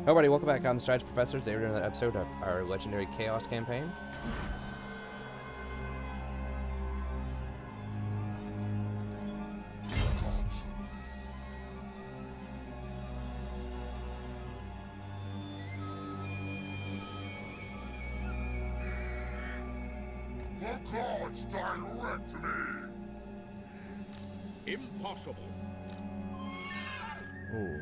Everybody, welcome back on the Strategy Professor. Today we're doing another episode of our Legendary Chaos campaign. The gods direct me! Impossible. Ooh.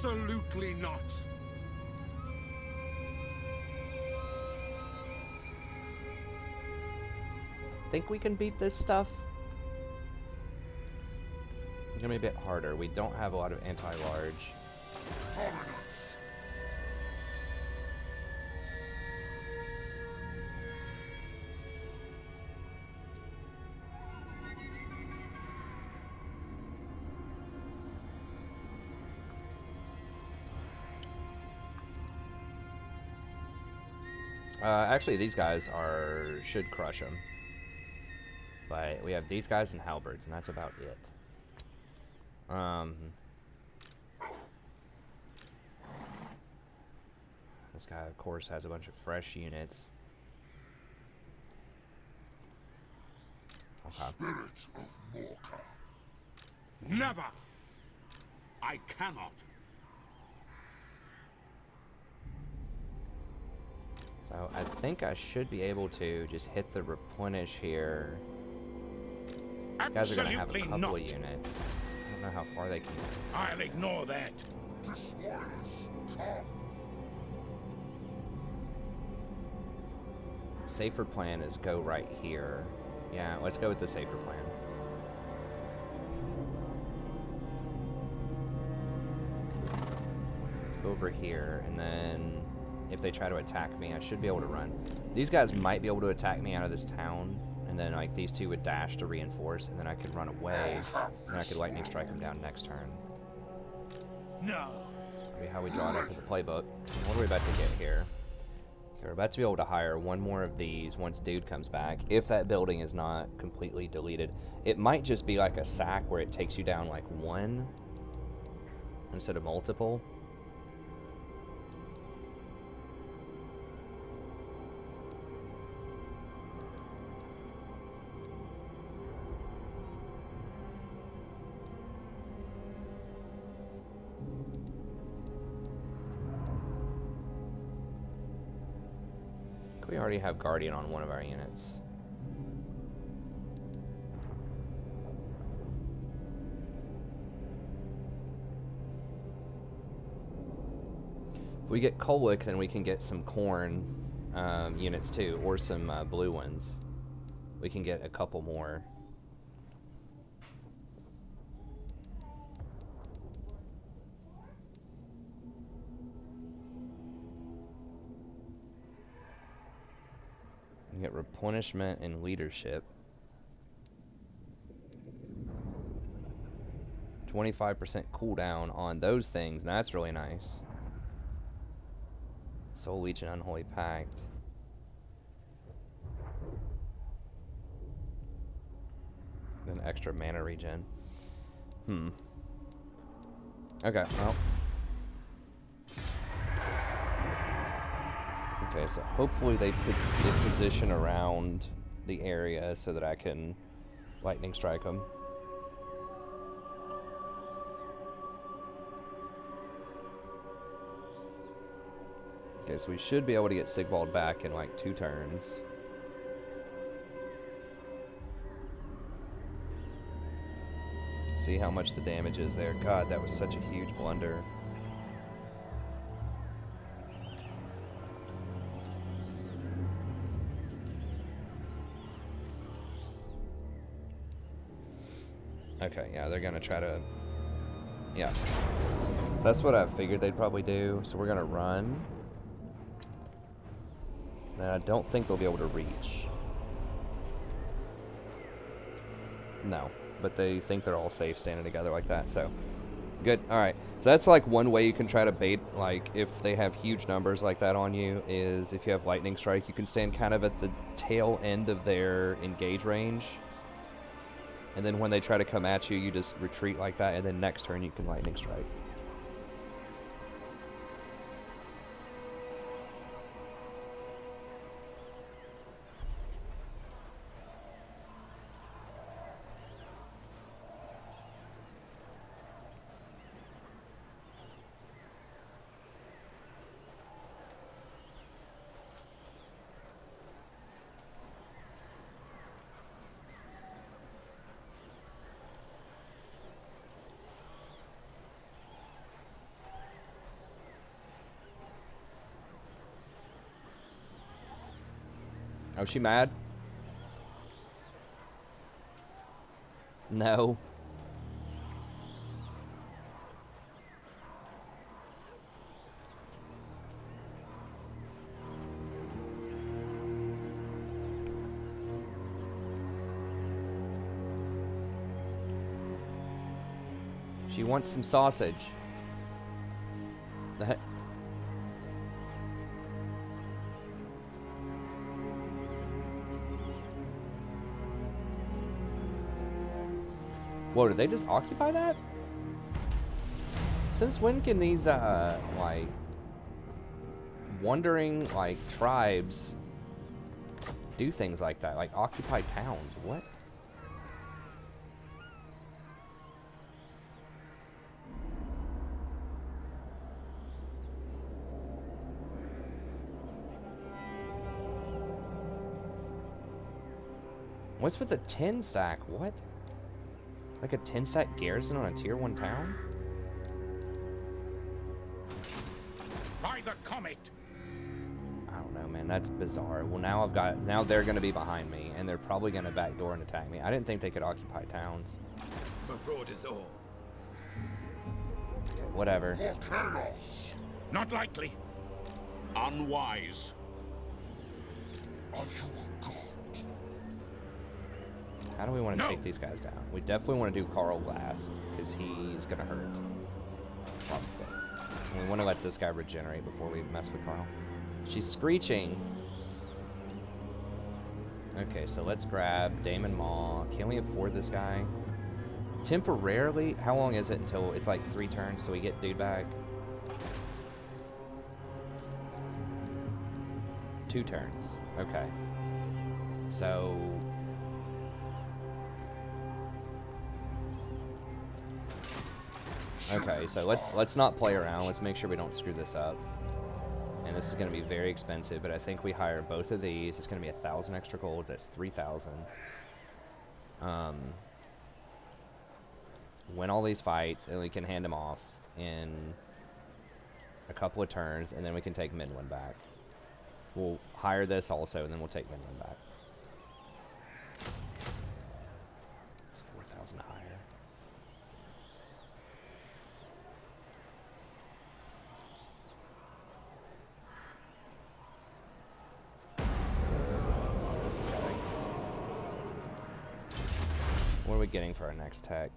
Absolutely not. Think we can beat this stuff? It's gonna be a bit harder. We don't have a lot of anti-large. Dominance! Actually, these guys should crush them. But we have these guys and halberds, and that's about it. This guy, of course, has a bunch of fresh units. Okay. Spirit of Morka! Never. I cannot. So I think I should be able to just hit the replenish here. These guys are going to have a Absolutely couple not. of units. I don't know how far they can go. I'll ignore that. Destroyers, come! Safer plan is go right here. Yeah, let's go with the safer plan. Let's go over here, and then if they try to attack me, I should be able to run. These guys might be able to attack me out of this town, and then like these two would dash to reinforce, and then I could run away, and I could lightning strike them down next turn. No. Maybe how we draw it up in the playbook. What are we about to get here? Okay, we're about to be able to hire one more of these once dude comes back. If that building is not completely deleted, it might just be like a sack where it takes you down like one instead of multiple. We already have Guardian on one of our units. If we get Kolick, then we can get some corn units too, or some blue ones. We can get a couple more. You get replenishment and leadership. 25% cooldown on those things, and that's really nice. Soul Legion, Unholy Pact. Then extra mana regen. Okay, well. Okay, so hopefully they position around the area so that I can lightning strike them. Okay, so we should be able to get Sigvald back in like 2 turns. See how much the damage is there. God, that was such a huge blunder. Okay, yeah, they're gonna try to... Yeah. So that's what I figured they'd probably do. So we're gonna run. And I don't think they'll be able to reach. No, but they think they're all safe standing together like that, so... Good, alright. So that's like one way you can try to bait, like, if they have huge numbers like that on you, is if you have lightning strike, you can stand kind of at the tail end of their engage range. And then when they try to come at you, you just retreat like that, and then next turn you can lightning strike. Oh, she mad? No. She wants some sausage. The heck? Whoa, did they just occupy that? Since when can these, like, wandering, like, tribes do things like that? Like, occupy towns? What? What's with a 10 stack? What? Like a 10 stack garrison on a tier 1 town? By the comet! I don't know, man. That's bizarre. Well, now they're going to be behind me, and they're probably going to backdoor and attack me. I didn't think they could occupy towns. Abroad is all. Okay, whatever. For chaos. Not likely. Unwise. Are you a god? How do we want to No. take these guys down? We definitely want to do Karl last, because he's going to hurt. And we want to let this guy regenerate before we mess with Karl. She's screeching. Okay, so let's grab Daemon Maw. Can we afford this guy? Temporarily? How long is it until it's like 3 turns so we get dude back? 2 turns. Okay. So... Okay, so let's not play around. Let's make sure we don't screw this up. And this is going to be very expensive, but I think we hire both of these. It's going to be 1,000 extra golds. That's 3,000. Win all these fights, and we can hand them off in a couple of turns, and then we can take Midland back. We'll hire this also, and then we'll take Midland back. It's 4,000 higher. What are we getting for our next tech?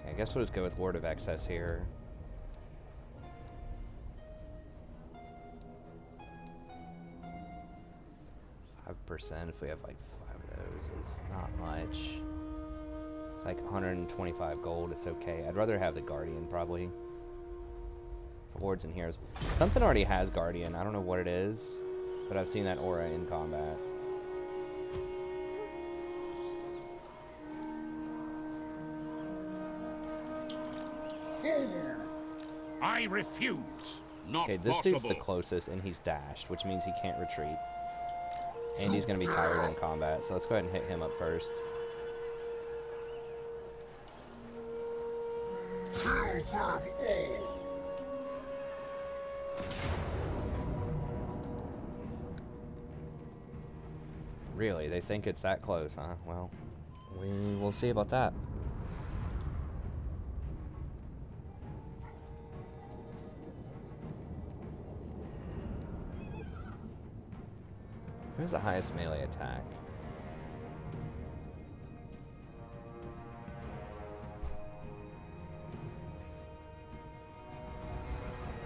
Okay, I guess we'll just go with Word of Excess here. %, if we have like 5 of those, is not much. It's like 125 gold, it's okay. I'd rather have the Guardian, probably. For Hordes and Heroes. Something already has Guardian, I don't know what it is, but I've seen that aura in combat. I refuse. Not Okay, this possible. dude's the closest, and he's dashed, which means he can't retreat. And he's going to be tired in combat, so let's go ahead and hit him up first. Kill them all. Really? They think it's that close, huh? Well, we will see about that. Who's the highest melee attack?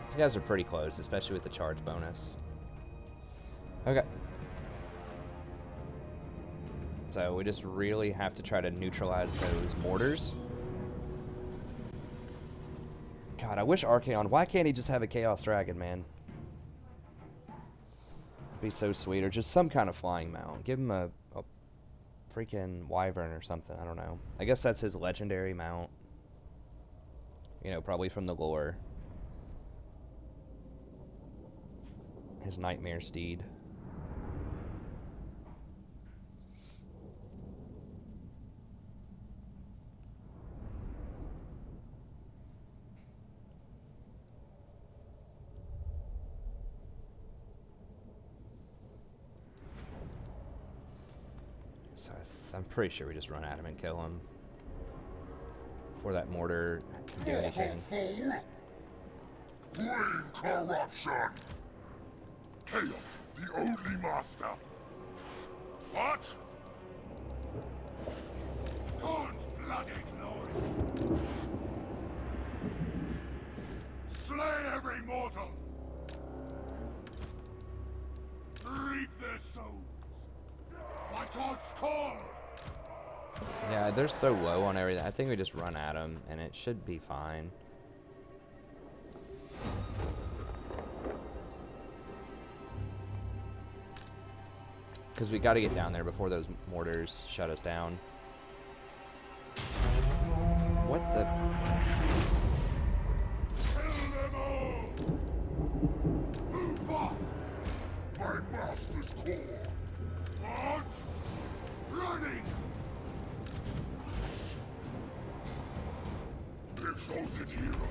These guys are pretty close, especially with the charge bonus. Okay. So we just really have to try to neutralize those mortars. God, I wish Archaon... Why can't he just have a Chaos Dragon, man? It'd be so sweet. Or just some kind of flying mount. Give him a freaking Wyvern or something. I don't know. I guess that's his legendary mount. You know, probably from the lore. His Nightmare Steed. So I'm pretty sure we just run at him and kill him before that mortar can do anything. Green corruption! Chaos, the only master! What? God's bloody glory! Slay every mortal! Reap their souls! My God's call! Yeah, they're so low on everything. I think we just run at them and it should be fine. Because we got to get down there before those mortars shut us down. What the... Kill them all! Move fast! My master's call! What? Running! Exalted hero!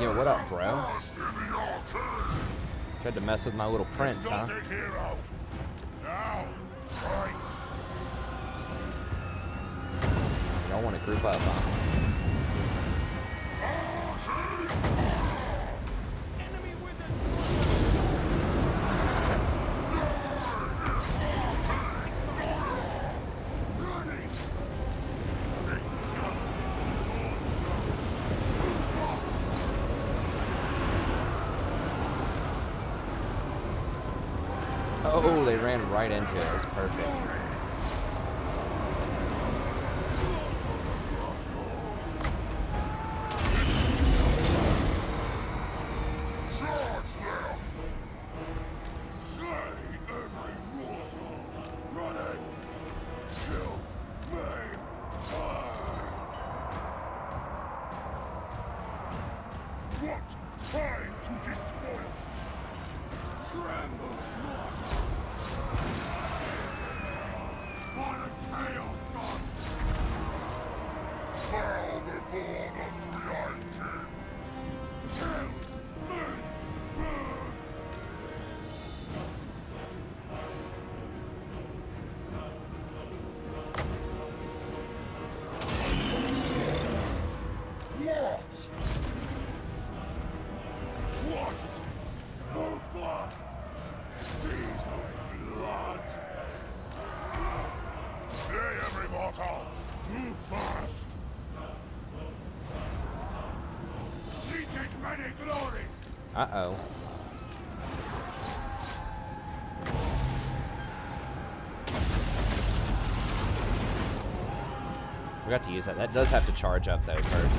Yo, what up, bro? Tried to mess with my little prince, huh? Y'all want to group up, huh? Oh, they ran right into it. It was perfect. Uh-oh. Forgot to use that. That does have to charge up, though, first.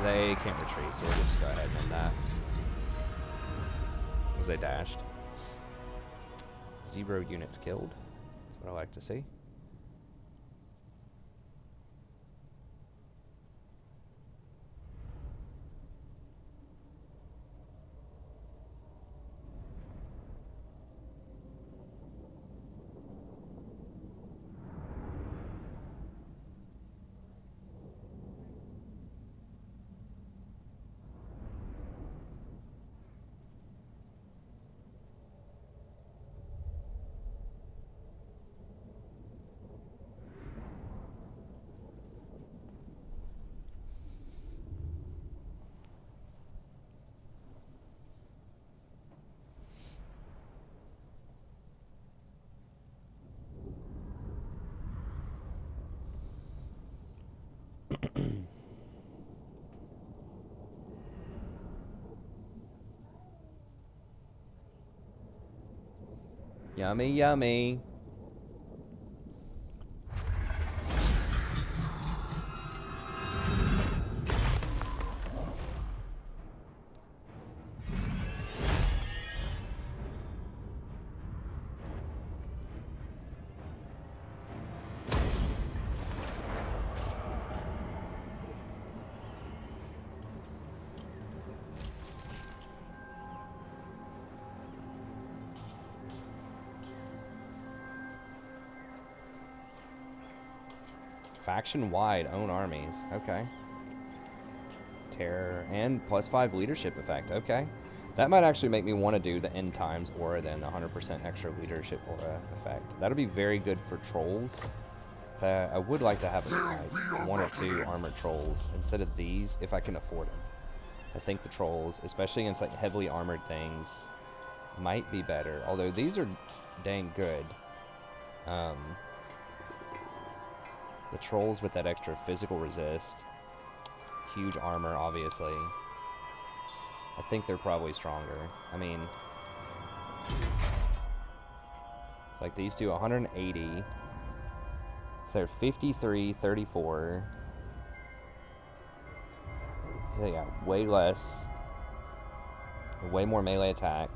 They can't retreat, so we'll just go ahead and end that. Because they dashed. 0 units killed. what I like to see. Yummy, yummy. Faction-wide own armies. Okay. Terror and +5 leadership effect. Okay. That might actually make me want to do the end times aura then, the 100% extra leadership aura effect. That'll be very good for trolls. So I would like to have like 1 or 2 armored trolls instead of these if I can afford them. I think the trolls, especially against like heavily armored things, might be better. Although these are dang good. The trolls with that extra physical resist, huge armor, obviously. I think they're probably stronger. I mean, it's like these do 180. So they're 53, 34. So yeah, way less. Way more melee attack.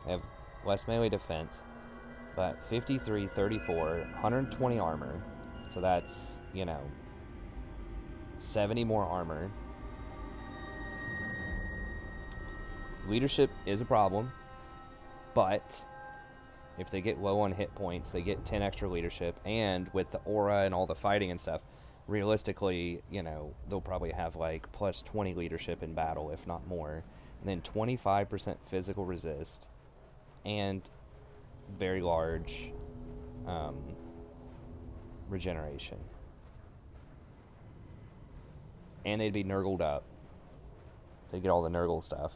They have less melee defense. But 53, 34, 120 armor. So that's, you know, 70 more armor. Leadership is a problem, but if they get low on hit points, they get 10 extra leadership, and with the aura and all the fighting and stuff, realistically, you know, they'll probably have like plus 20 leadership in battle, if not more, and then 25% physical resist, and very large regeneration. And they'd be nurgled up. They get all the nurgle stuff.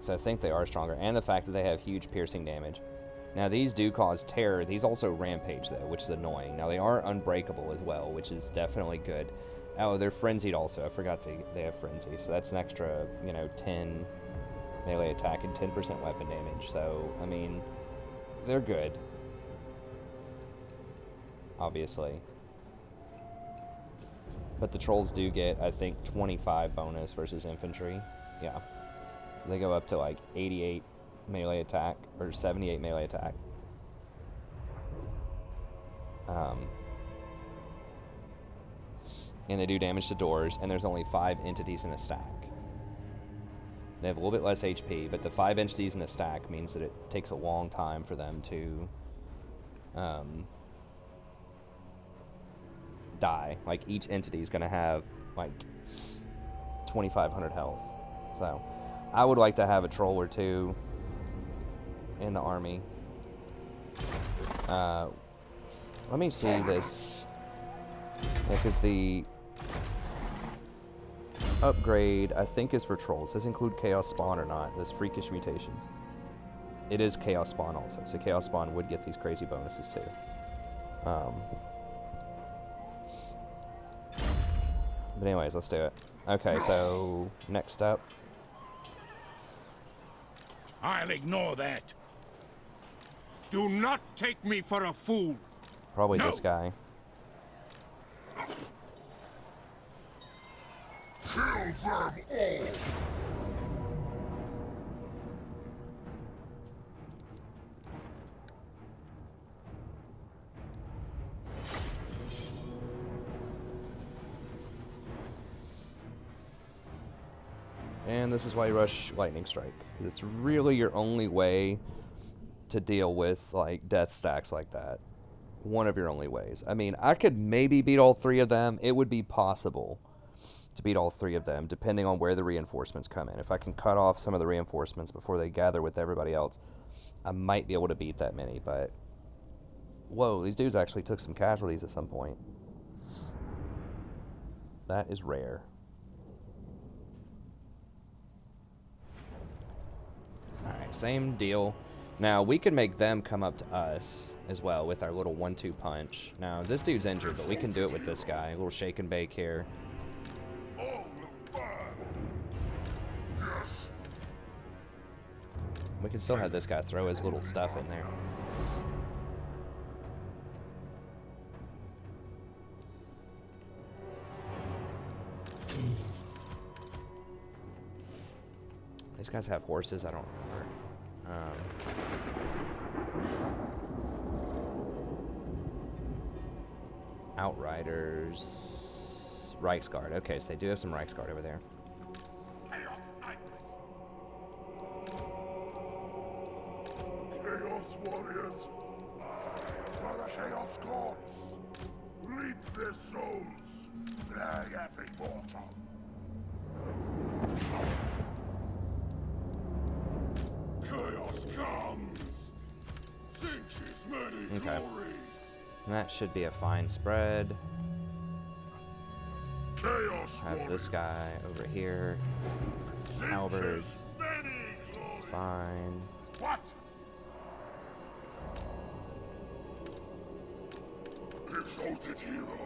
So I think they are stronger. And the fact that they have huge piercing damage. Now these do cause terror. These also rampage though, which is annoying. Now they are unbreakable as well, which is definitely good. Oh, they're frenzied also. I forgot they have frenzy. So that's an extra, you know, 10 melee attack and 10% weapon damage. So, I mean, they're good. Obviously. But the trolls do get, I think, 25 bonus versus infantry. Yeah. So they go up to like 88 melee attack, or 78 melee attack. And they do damage to doors, and there's only 5 entities in a stack. They have a little bit less HP, but the 5 entities in a stack means that it takes a long time for them to die. Like, each entity is going to have, like, 2,500 health. So, I would like to have a troll or 2 in the army. Let me see this. Yeah, because the upgrade, I think, is for trolls. Does this include Chaos Spawn or not? This freakish mutations. It is Chaos Spawn also, so Chaos Spawn would get these crazy bonuses too. But anyways, let's do it. Okay, so next up. I'll ignore that. Do not take me for a fool. Probably No. this guy. Kill them all! And this is why you rush Lightning Strike. It's really your only way to deal with like death stacks like that. One of your only ways. I mean, I could maybe beat all three of them. It would be possible to beat all three of them, depending on where the reinforcements come in. If I can cut off some of the reinforcements before they gather with everybody else, I might be able to beat that many, but... Whoa, these dudes actually took some casualties at some point. That is rare. Alright, same deal. Now, we can make them come up to us as well with our little 1-2 punch. Now, this dude's injured, but we can do it with this guy. A little shake and bake here. We can still have this guy throw his little stuff in there. These guys have horses? I don't remember. Outriders. Reichsguard. Okay, so they do have some Reichsguard over there. Chaos warriors! For the Chaos gods! Reap their souls! Slag every mortal! Chaos comes! Cinches many glories! That should be a fine spread. Chaos Have this guy over here. Halberds. It's fine. What? Exalted hero!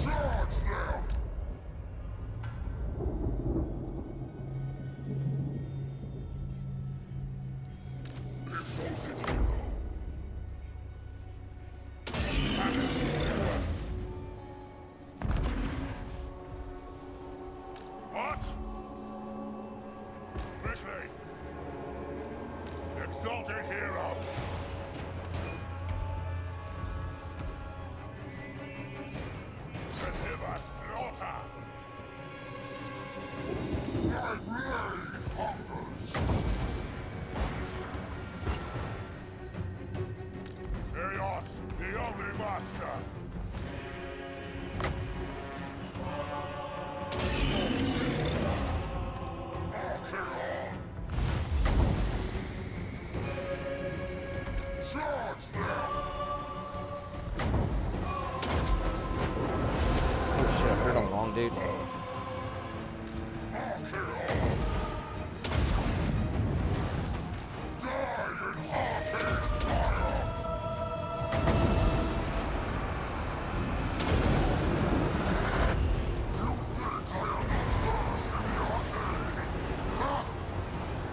Charge them! Exalted hero! What? Quickly! Exalted hero! Deliver slaughter! My blade hungers! Chaos, the only master! Archaon! Charge them! Oh shit, I heard him wrong, dude.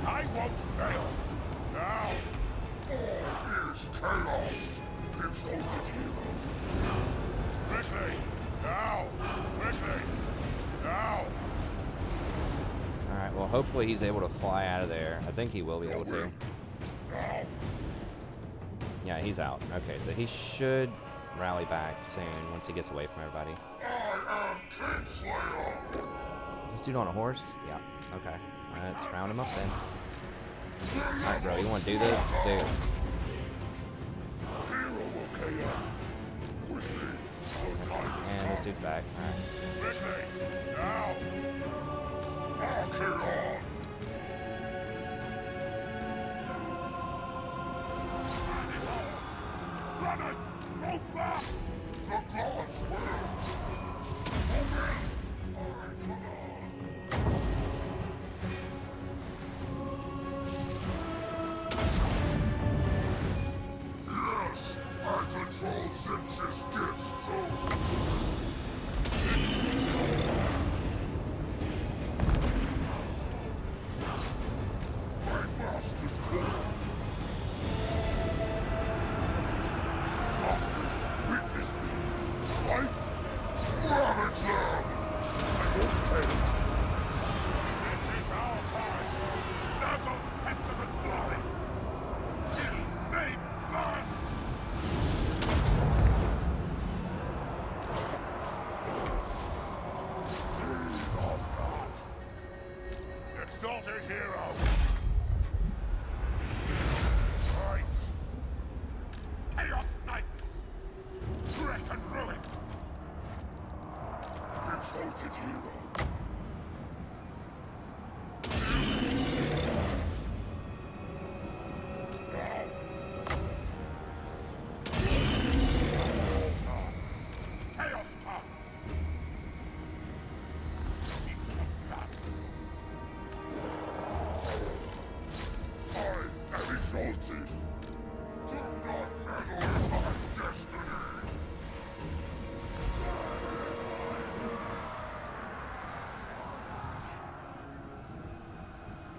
I won't fail! Now! All is chaos! Exalted hero! Quickly! Now! Quickly! Now! Alright, well hopefully he's able to fly out of there. I think he will be able to. Now! Yeah, he's out. Okay, so he should rally back soon once he gets away from everybody. I am Kingslayer! Is this dude on a horse? Yeah. Okay. Let's round him up then. Alright, bro, you want to do this? Let's do it. Hero of chaos! Quickly! And this dude's back. Alright. Quickly! Now! Archaon! Run it! Go fast! The gods will! Yes, I control Sinch's gifts too! My master's will! Masters, witness me! Fight Exalted hero. Chaos comes. Seek some blood. I am exalted. Do not meddle in my destiny.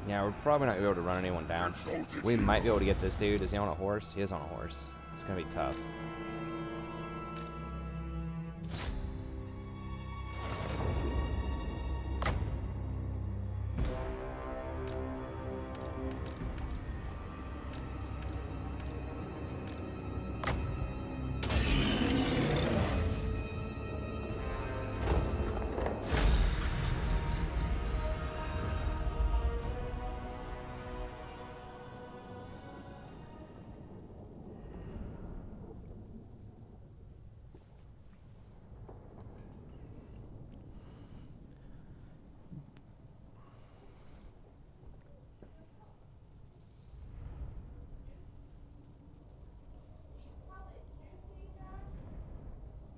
Yeah, we're probably not going to be able to run anyone down. We might be able to get this dude. Is he on a horse? He is on a horse. It's going to be tough.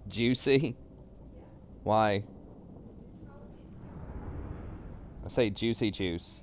Juicy? Why? I say juicy juice.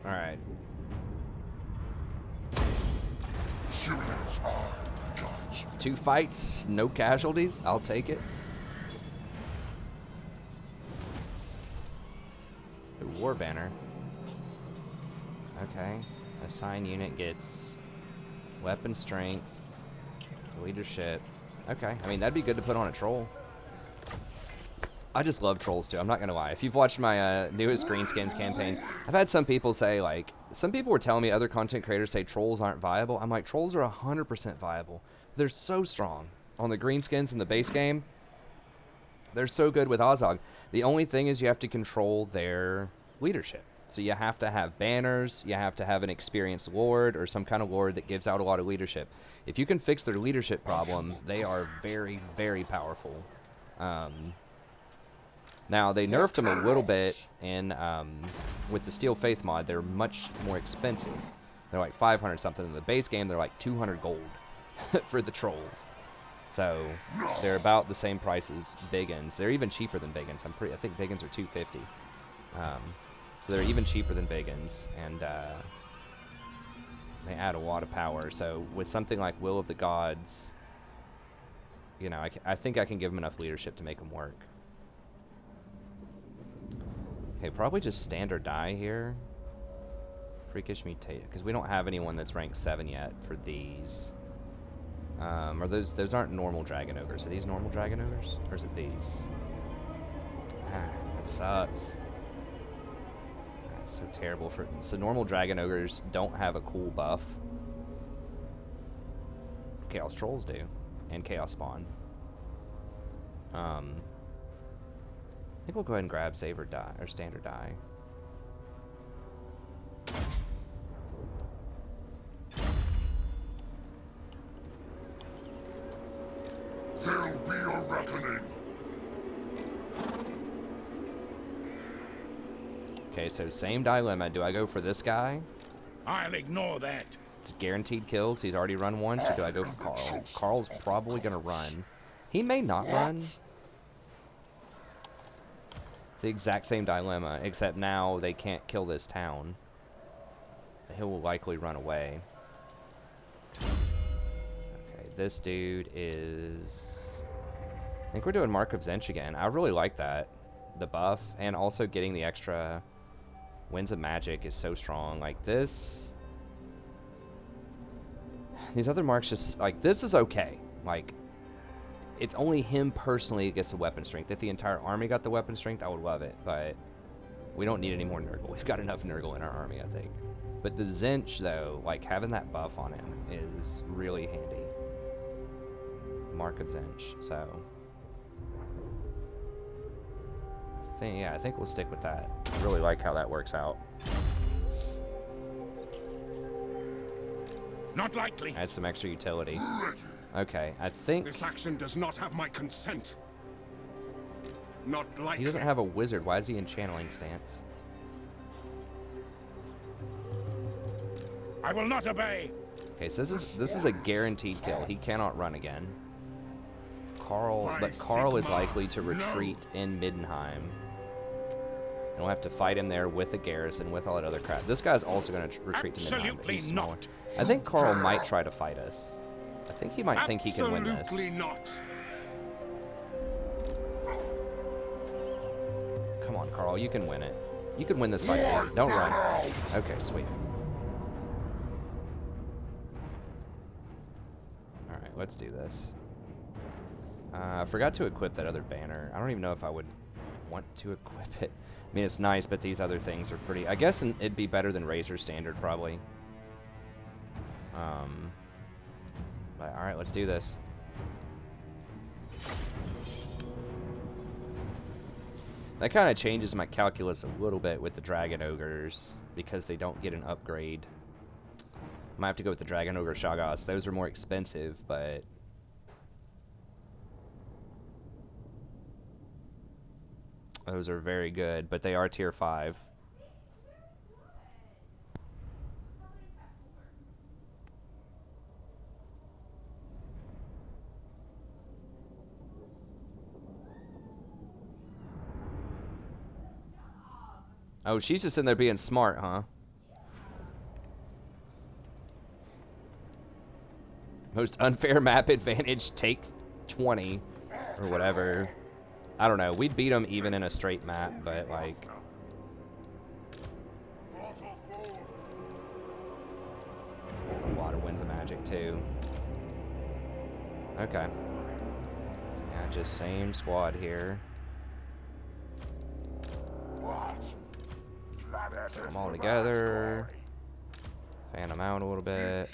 All right. Humans are gods. 2 fights, no casualties. I'll take it. The war banner. Okay. Assign unit gets weapon strength, leadership. Okay. I mean, that'd be good to put on a troll. I just love trolls too, I'm not gonna lie. If you've watched my newest Greenskins campaign, I've had some people say, like, some people were telling me other content creators say trolls aren't viable. I'm like, trolls are 100% viable. They're so strong. On the Greenskins in the base game, they're so good with Ozog. The only thing is you have to control their leadership. So you have to have banners, you have to have an experienced lord or some kind of lord that gives out a lot of leadership. If you can fix their leadership problem, they are very, very powerful. Now, they nerfed them a little bit in, with the Steel Faith mod. They're much more expensive. They're like 500 something. In the base game, they're like 200 gold for the trolls. So, they're about the same price as Biggins. They're even cheaper than Biggins. I think Biggins are 250. So they're even cheaper than Biggins. And they add a lot of power. So, with something like Will of the Gods, you know, I think I can give them enough leadership to make them work. Okay, probably just standard die here. Freakish mutate, because we don't have anyone that's ranked 7 yet for these. Or those aren't normal dragon ogres. Are these normal dragon ogres, or is it these? That sucks. That's so terrible for. So normal dragon ogres don't have a cool buff. Chaos trolls do, and chaos spawn. I think we'll go ahead and grab save or die or standard die. so same dilemma. Do I go for this guy? I'll ignore that. It's a guaranteed kill because he's already run once, or do I go for Karl? Karl's probably going to run. He may not run. It's the exact same dilemma, except now they can't kill this town. He'll likely run away. Okay, this dude is... I think we're doing Mark of Zinch again. I really like that. The buff, and also getting the extra Winds of Magic is so strong. Like this... These other marks just, like, this is okay. Like, it's only him personally that gets the weapon strength. If the entire army got the weapon strength, I would love it. But we don't need any more Nurgle. We've got enough Nurgle in our army, I think. But the Zinch, though, like, having that buff on him is really handy. Mark of Zinch, so... I think we'll stick with that. I really like how that works out. Not likely. Add some extra utility. Okay, I think... This action does not have my consent. Not likely. He doesn't have a wizard. Why is he in channeling stance? I will not obey. Okay, so this is a guaranteed kill. He cannot run again. But Karl is likely to retreat in Middenheim. And we'll have to fight him there with the garrison, with all that other crap. This guy's also going to retreat to Middenheim, but he's smaller. Not. I think Karl might try to fight us. I think he might think he can win this. Absolutely not. Come on, Karl, you can win it. You can win this fight, dude. Don't run. Okay, sweet. Alright, let's do this. I forgot to equip that other banner. I don't even know if I would want to equip it. I mean, it's nice, but these other things are pretty... I guess it'd be better than Razor Standard, probably. But alright, let's do this. That kind of changes my calculus a little bit with the Dragon Ogres, because they don't get an upgrade. Might have to go with the Dragon Ogre Shoggoths. Those are more expensive, but... Those are very good, but they are tier 5. Oh, she's just in there being smart, huh? Most unfair map advantage, take 20. Or whatever. I don't know. We'd beat them even in a straight map, but like... a lot of Winds of Magic, too. Okay. Yeah, just same squad here. What? Put them all together. Fan them out a little bit.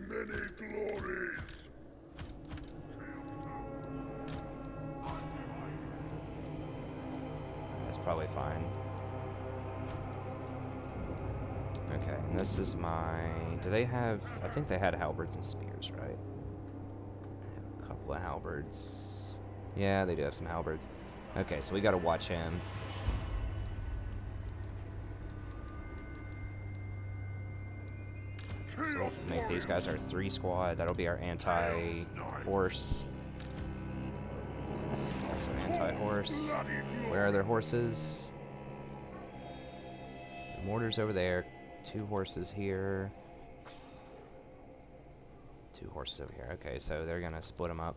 Many glories. That's probably fine. Okay, and this is my... Do they have... I think they had halberds and spears, right? I have a couple of halberds. Yeah, they do have some halberds. Okay, so we gotta watch him. So we'll make these guys our 3 squad. That'll be our anti-horse. Also anti-horse. Where are their horses? The mortars over there. 2 horses here. 2 horses over here. Okay, so they're gonna split them up.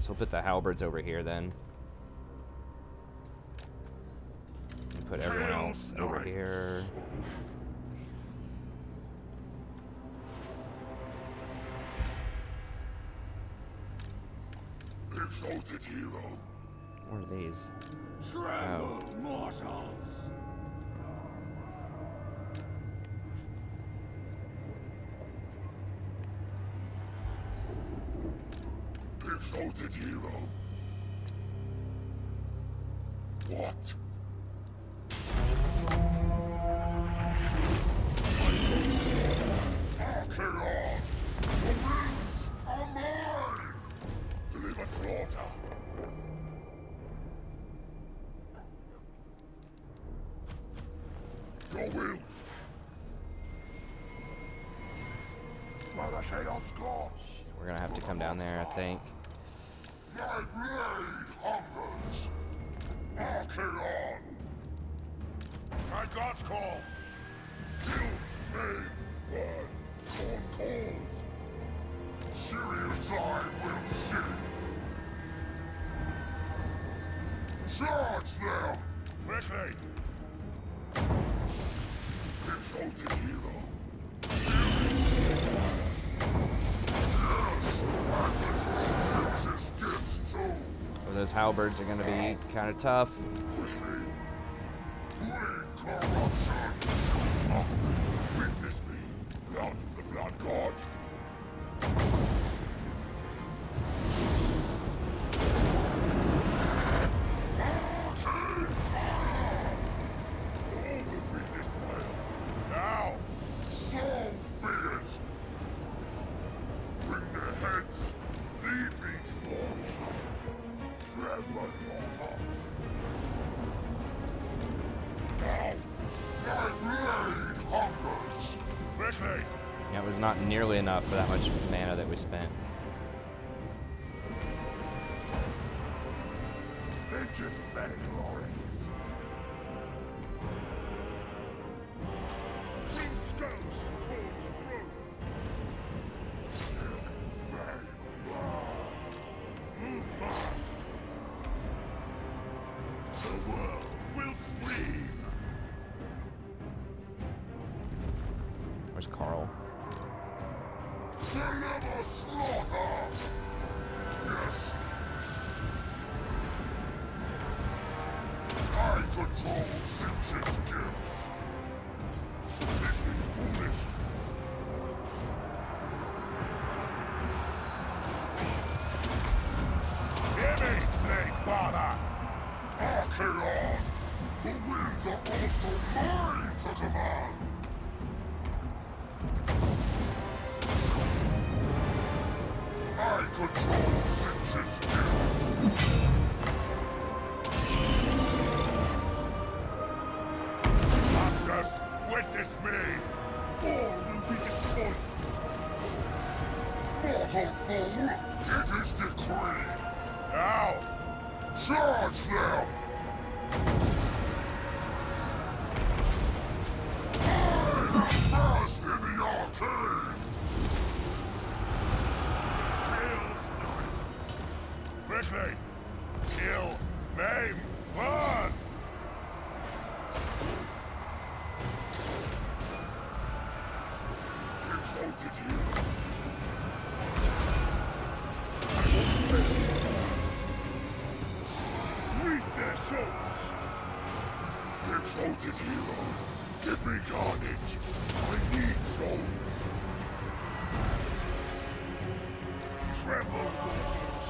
So we'll put the halberds over here then. And put everyone else over here. Exalted hero. What are these? Trampled mortals. Exalted hero. What? Archaon! The winds are mine! Deliver slaughter! For the Chaos Gods! We're gonna have to come down there, I think. My blade hungers! Archaon! My gods call! Kill, maim, burn, corn calls! Syrian's eye will see! Charge them! Quickly! Exalted hero! Oh, those halberds are gonna be kind of tough. Witness me, blood of the blood god. All will be displayed. Now, so be it. Bring their heads. Lead me to mortals. Tread the mortals. Now, my blade hungers. Quickly. Yeah, it was not nearly enough for that much mana that we spent. Vengeance may glorious. Bring skulls to Karl's throne. Move fast. The world will scream. Where's Karl? Deliver slaughter. Yes. I control Simpson's gifts. This is foolish. Hear me, Blade Father! Archaon! The winds are also mine to command! I control Simpson's gifts. Masters, witness me! All will be destroyed! Mortal fool! It is decreed! Now! Charge them! I am first in the arcade! Quickly! Kill, maim, burn! Exalted hero! Read their souls! Exalted hero! Give me carnage! I need souls! Tremble, warriors!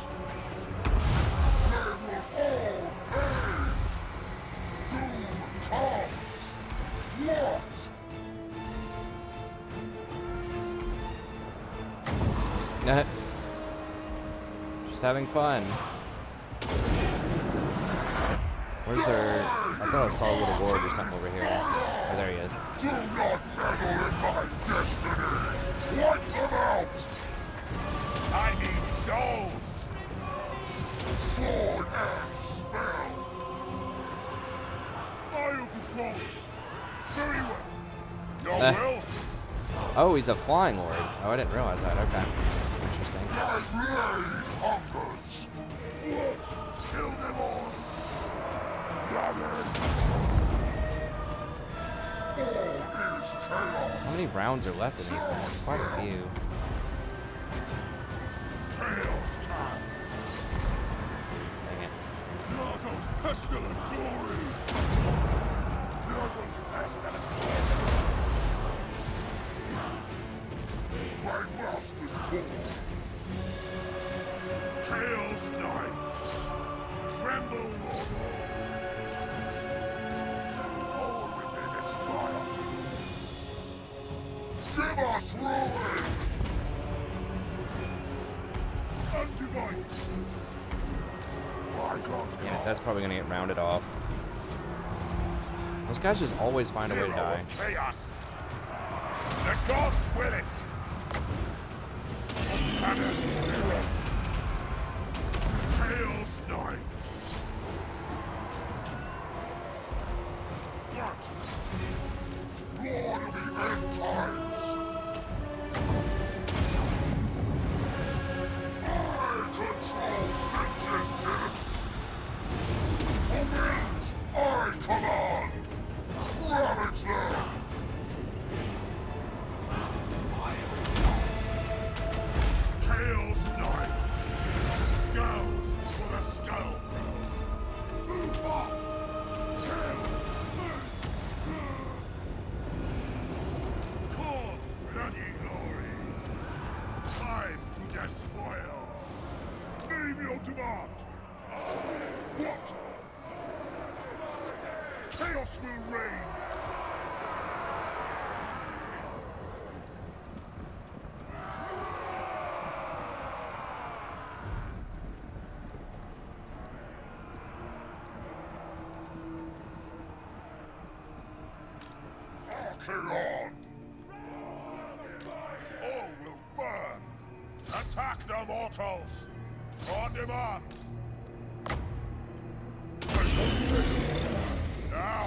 They will all pay! Doom comes! What? She's having fun. Where's their... I thought I saw a little ward or something over here. Oh, there he is. Do not meddle in my destiny! Wipe them out! I need souls! Sword and spell! I overpose! Very well! Your will? Oh, he's a flying lord. Oh, I didn't realize that. Okay. Interesting. My blade hungers! What? Kill them all! Gather! All is chaos! How many rounds are left in these things? Quite a few. Chaos time! Dang it. Nargos pestilent glory! Nargos pestilent glory! My master's call! Chaos knights! Tremble, mortal! All with their desire! Give us ruin! Undivided! My God's Yeah, call! that's probably gonna get rounded off. Those guys just always find a way to die. Chaos! The gods will it! Chaos Knight! What? Lord of the End Times! I control sentient minutes! Omens, I command! Ravage them! Chaos Knight! Skulls for the Skull Throne! Move off! Cause bloody glory! Time to despoil! Name your demand! What? Chaos will reign! Archaon! All will burn! Attack the mortals! On demands! Now!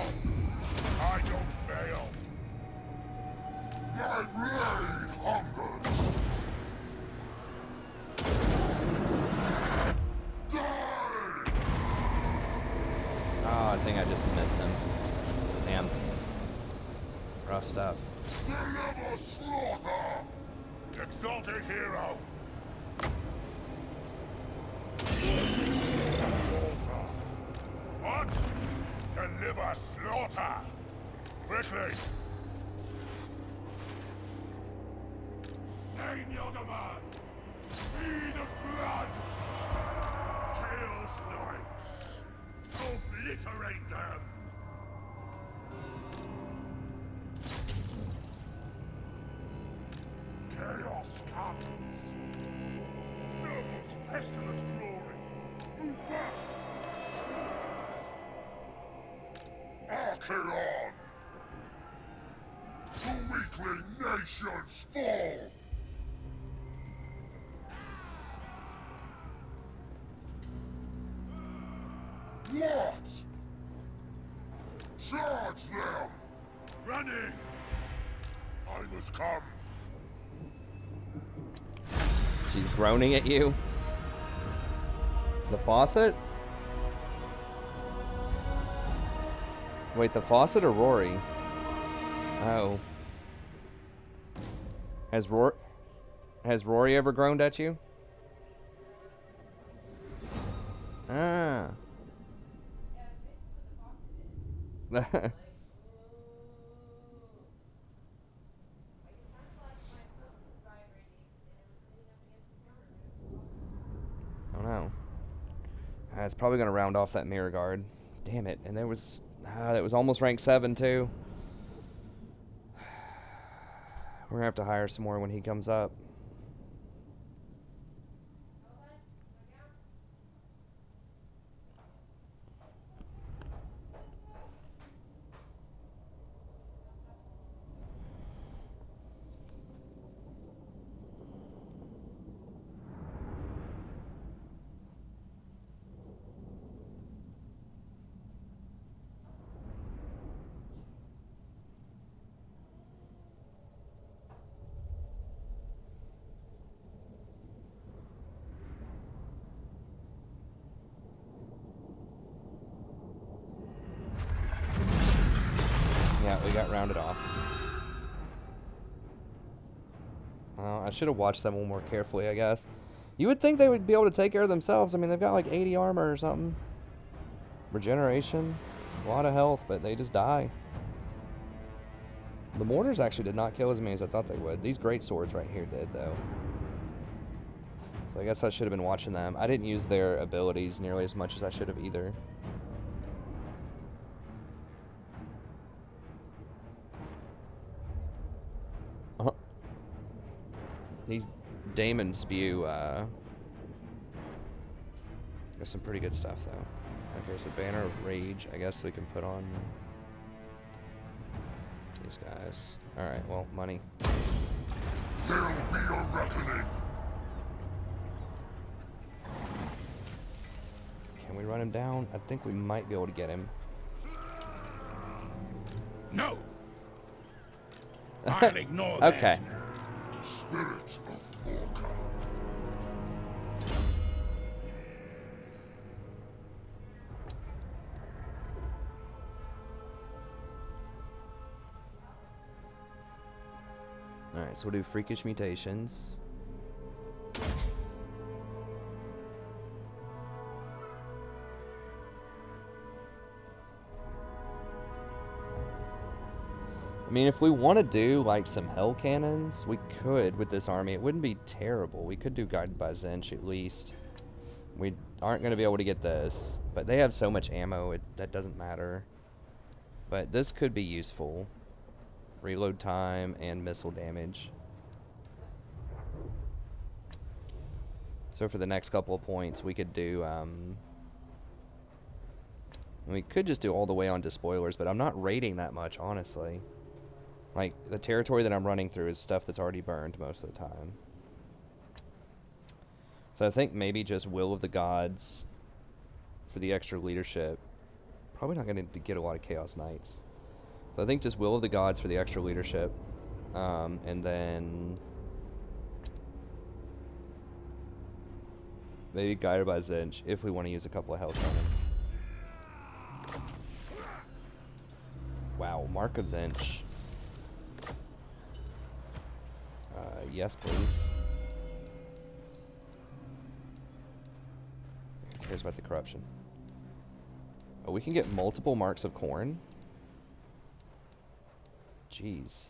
I don't fail! My blade hungers! Die! Oh, I think I just missed him. Damn. Rough stuff. Deliver slaughter! Exalted hero! Slaughter! What? Deliver slaughter! Quickly! Name your demand! Seas of blood! Chaos Knights! Obliterate them! Chaos comes! Nobles pestilent glory! Move fast! Archaon! The weakling nations fall! What? Charge them! Running! I must come! She's groaning at you. The faucet? Wait, the faucet or Rory? Oh. Has Rory ever groaned at you? Ah. Oh no. It's probably gonna round off that mirror guard. Damn it! And there was that was almost rank 7 too. We're gonna have to hire some more when he comes up. Yeah, we got rounded off. Well, I should have watched them a little more carefully, I guess. You would think they would be able to take care of themselves. I mean, they've got like 80 armor or something. Regeneration. A lot of health, but they just die. The mortars actually did not kill as many as I thought they would. These great swords right here did, though. So I guess I should have been watching them. I didn't use their abilities nearly as much as I should have either. These Daemon Spew, got some pretty good stuff, though. Okay, so Banner of Rage, I guess we can put on these guys. Alright, well, money. There'll be a reckoning! Can we run him down? I think we might be able to get him. No. I'll ignore that. Okay. Spirit of Orca. Alright, so we'll do freakish mutations. I mean, if we want to do, like, some hell cannons, we could with this army. It wouldn't be terrible. We could do Guided by Zinch at least. We aren't going to be able to get this, but they have so much ammo, that doesn't matter. But this could be useful. Reload time and missile damage. So for the next couple of points, we could do, we could just do all the way on despoilers, but I'm not raiding that much, honestly. Like, the territory that I'm running through is stuff that's already burned most of the time. So I think maybe just Will of the Gods for the extra leadership. Probably not going to get a lot of Chaos Knights. So I think just Will of the Gods for the extra leadership. And then maybe Guided by Zinch if we want to use a couple of hell cannons. Wow, Mark of Zinch. Yes, please. Who cares about the corruption? Oh, we can get multiple marks of corn? Jeez.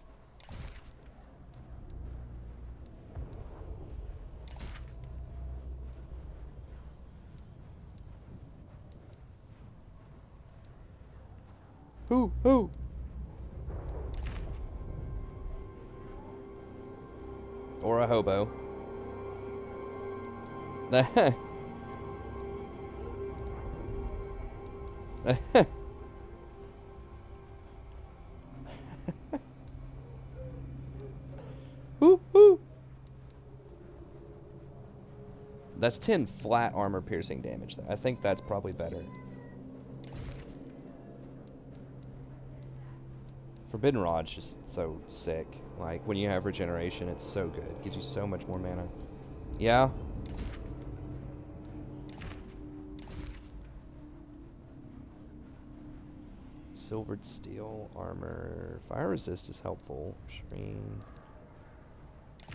Who? Or a hobo. Woo. That's 10 flat armor piercing damage, though. I think that's probably better. Forbidden Rod's just so sick. Like, when you have regeneration, it's so good. It gives you so much more mana. Yeah? Silvered steel armor. Fire resist is helpful. Shreen. I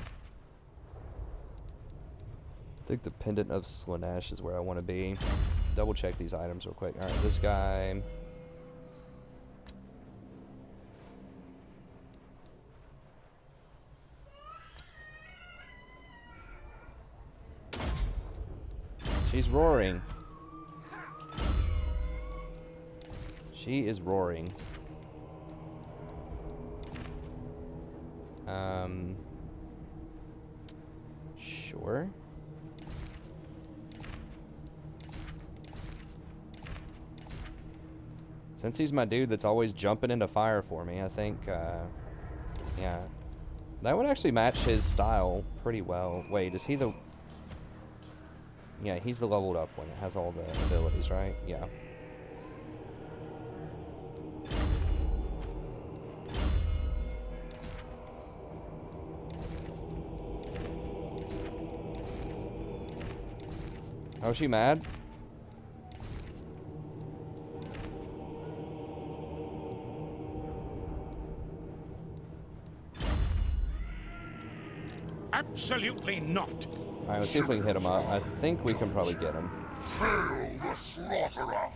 think the Pendant of Slaanesh is where I want to be. Let's double check these items real quick. Alright, this guy. She's roaring. She is roaring. Sure. Since he's my dude that's always jumping into fire for me, I think, yeah. That would actually match his style pretty well. Wait, is he the... Yeah, he's the leveled up one. It has all the abilities, right? Yeah. Oh, is she mad? Absolutely not. Alright, let's see if we can hit him up. I think we can probably get him. Hail the slaughterer!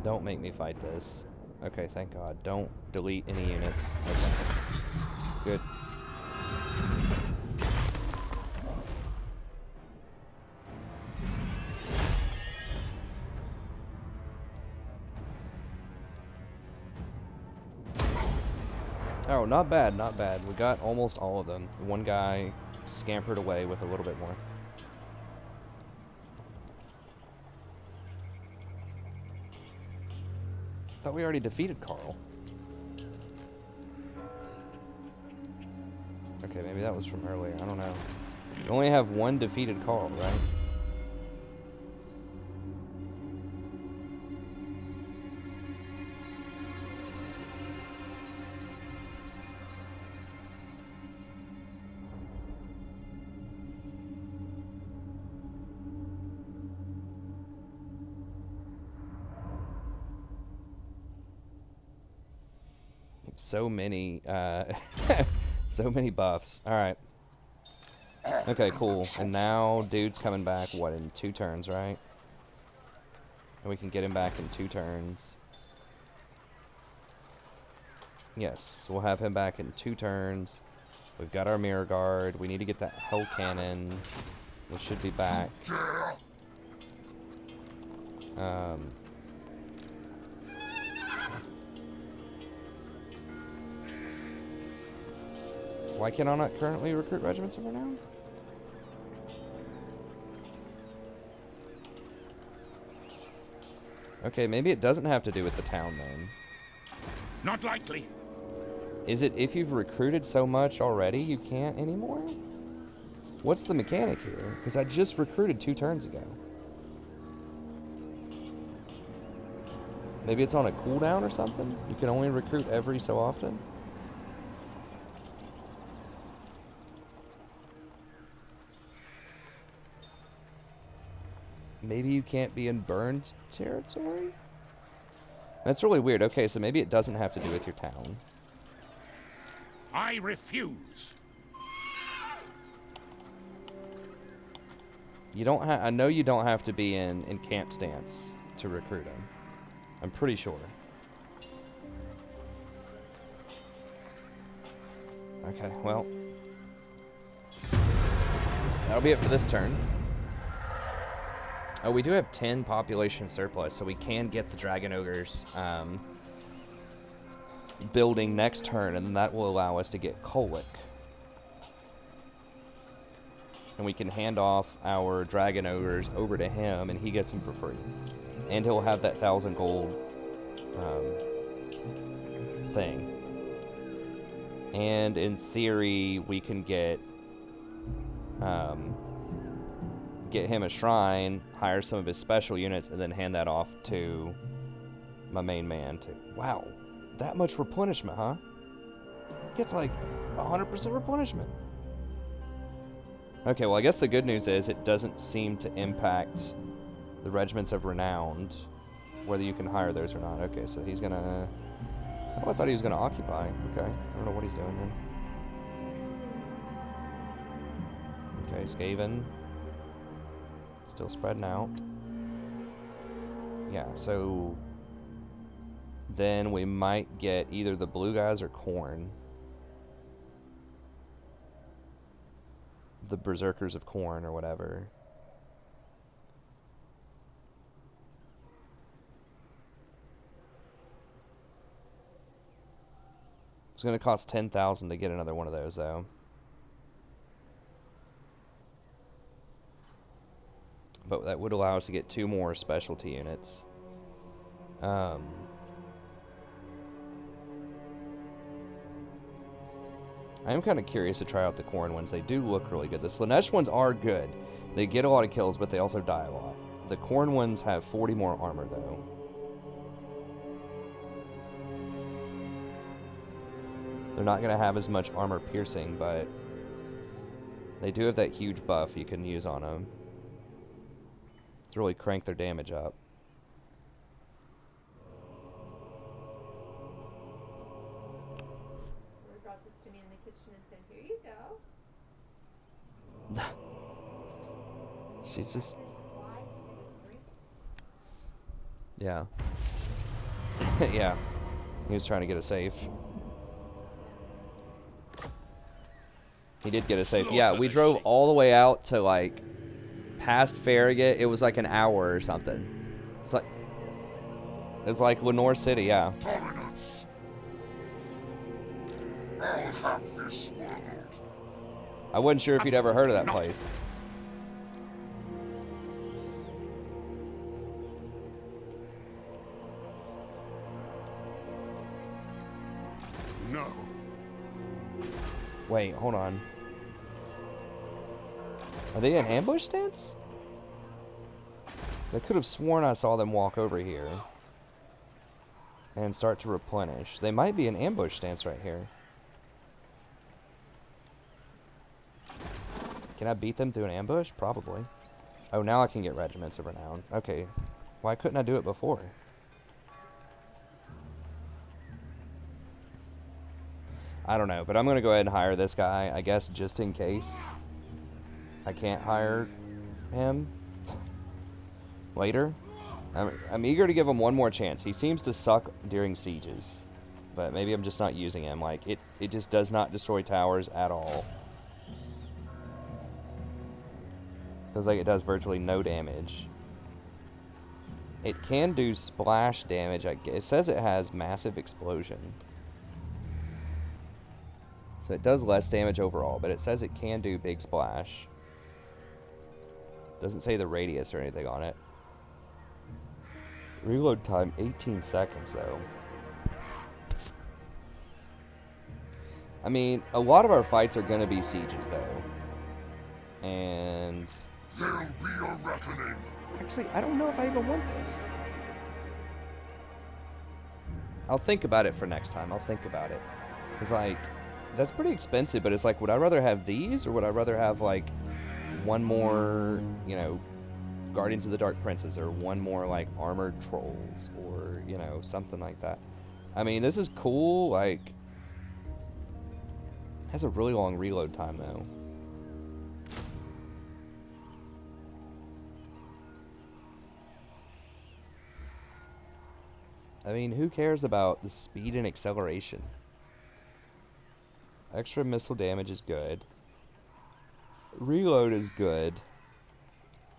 Don't make me fight this. Okay, thank God. Don't delete any units. Okay. Good. Oh, not bad, not bad. We got almost all of them. One guy scampered away with a little bit more. Thought we already defeated Karl. Okay, maybe that was from earlier. I don't know. You only have one defeated Karl, right? so many, so many buffs. All right. Okay, cool. And now dude's coming back, what, in 2 turns, right? And we can get him back in 2 turns. Yes, we'll have him back in 2 turns. We've got our mirror guard. We need to get that hell cannon. It should be back. Why can I not currently recruit regiments over now? Okay, maybe it doesn't have to do with the town then. Not likely. Is it if you've recruited so much already, you can't anymore? What's the mechanic here? Because I just recruited 2 turns ago. Maybe it's on a cooldown or something? You can only recruit every so often? Maybe you can't be in burned territory? That's really weird. Okay, so maybe it doesn't have to do with your town. I refuse. You don't have. I know you don't have to be in camp stance to recruit him. I'm pretty sure. Okay, well, that'll be it for this turn. Oh, we do have 10 population surplus, so we can get the Dragon Ogres building next turn, and that will allow us to get Kolick. And we can hand off our Dragon Ogres over to him, and he gets them for free. And he'll have that 1,000 gold thing. And in theory, we can get him a shrine, hire some of his special units, and then hand that off to my main man. Wow, that much replenishment, huh? Gets like 100% replenishment. Okay, well, I guess the good news is it doesn't seem to impact the regiments of renowned, whether you can hire those or not. Okay, so he's gonna... Oh, I thought he was gonna occupy. Okay, I don't know what he's doing then. Okay, Skaven. Still spreading out. Yeah, so then we might get either the blue guys or Khorne. The Berserkers of Khorne or whatever. It's going to cost 10,000 to get another one of those, though. But that would allow us to get 2 more specialty units. I am kind of curious to try out the Khorne ones. They do look really good. The Slanesh ones are good. They get a lot of kills, but they also die a lot. The Khorne ones have 40 more armor, though. They're not going to have as much armor piercing, but they do have that huge buff you can use on them to really crank their damage up. Roy brought this to me in the kitchen and said, "Here you go." She's just... Yeah. Yeah. He was trying to get a safe. He did get a safe. Yeah, we drove all the way out to, like, past Farragut. It was like an hour or something. It was like Lenore City, yeah. Dominance. I'll have this world. I wasn't sure if you'd ever heard of that place. No. Wait, hold on. Are they in ambush stance? I could have sworn I saw them walk over here and start to replenish. They might be in ambush stance right here. Can I beat them through an ambush? Probably. Oh, now I can get regiments of renown. Okay. Why couldn't I do it before? I don't know, but I'm going to go ahead and hire this guy, I guess, just in case I can't hire him later. I'm eager to give him one more chance. He seems to suck during sieges, but maybe I'm just not using him. Like, it just does not destroy towers at all. Feels like it does virtually no damage. It can do splash damage. It says it has massive explosion. So it does less damage overall, but it says it can do big splash. Doesn't say the radius or anything on it. Reload time 18 seconds though. I mean, a lot of our fights are gonna be sieges though. And There'll be a reckoning. actually, I don't know if I even want this. I'll think about it for next time. I'll think about it. It's like, that's pretty expensive, but it's like, would I rather have these, or would I rather have, like, one more, you know, Guardians of the Dark Princes, or one more, like, Armored Trolls, or, you know, something like that. I mean, this is cool, like, has a really long reload time, though. I mean, who cares about the speed and acceleration? Extra missile damage is good. Reload is good.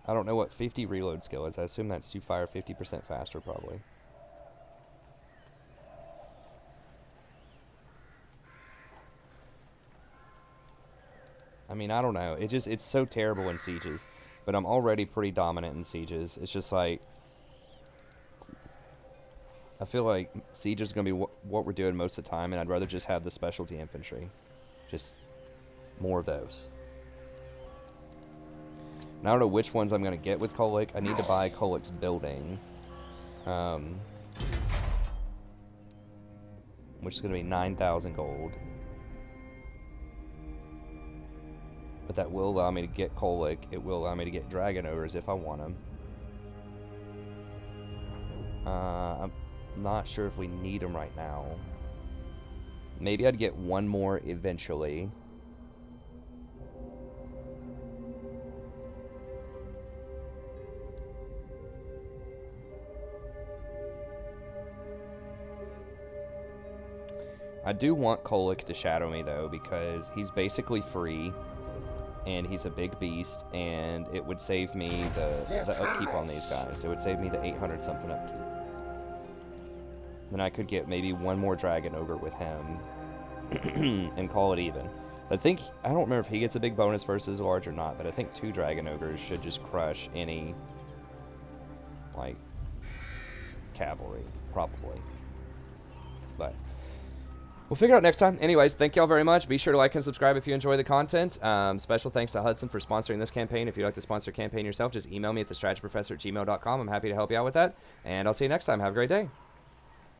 I don't know what 50 reload skill is. I assume that's you fire 50% faster, probably. I mean, I don't know. It's so terrible in sieges. But I'm already pretty dominant in sieges. It's just like, I feel like siege is going to be what we're doing most of the time, and I'd rather just have the specialty infantry. Just more of those. Now, I don't know which ones I'm going to get with Kolick. I need to buy Kolick's building. Which is going to be 9,000 gold. But that will allow me to get Kolick. It will allow me to get Dragon Ogres if I want them. I'm not sure if we need them right now. Maybe I'd get one more eventually. I do want Kolick to shadow me though, because he's basically free and he's a big beast, and it would save me the upkeep on these guys. It would save me the 800 something upkeep. Then I could get maybe one more Dragon Ogre with him and call it even. I don't remember if he gets a big bonus versus large or not, but I think 2 Dragon Ogres should just crush any, like, cavalry, probably. But we'll figure it out next time. Anyways, thank y'all very much. Be sure to like and subscribe if you enjoy the content. Special thanks to Hudson for sponsoring this campaign. If you'd like to sponsor a campaign yourself, just email me at thestrategyprofessor@gmail.com. I'm happy to help you out with that. And I'll see you next time. Have a great day.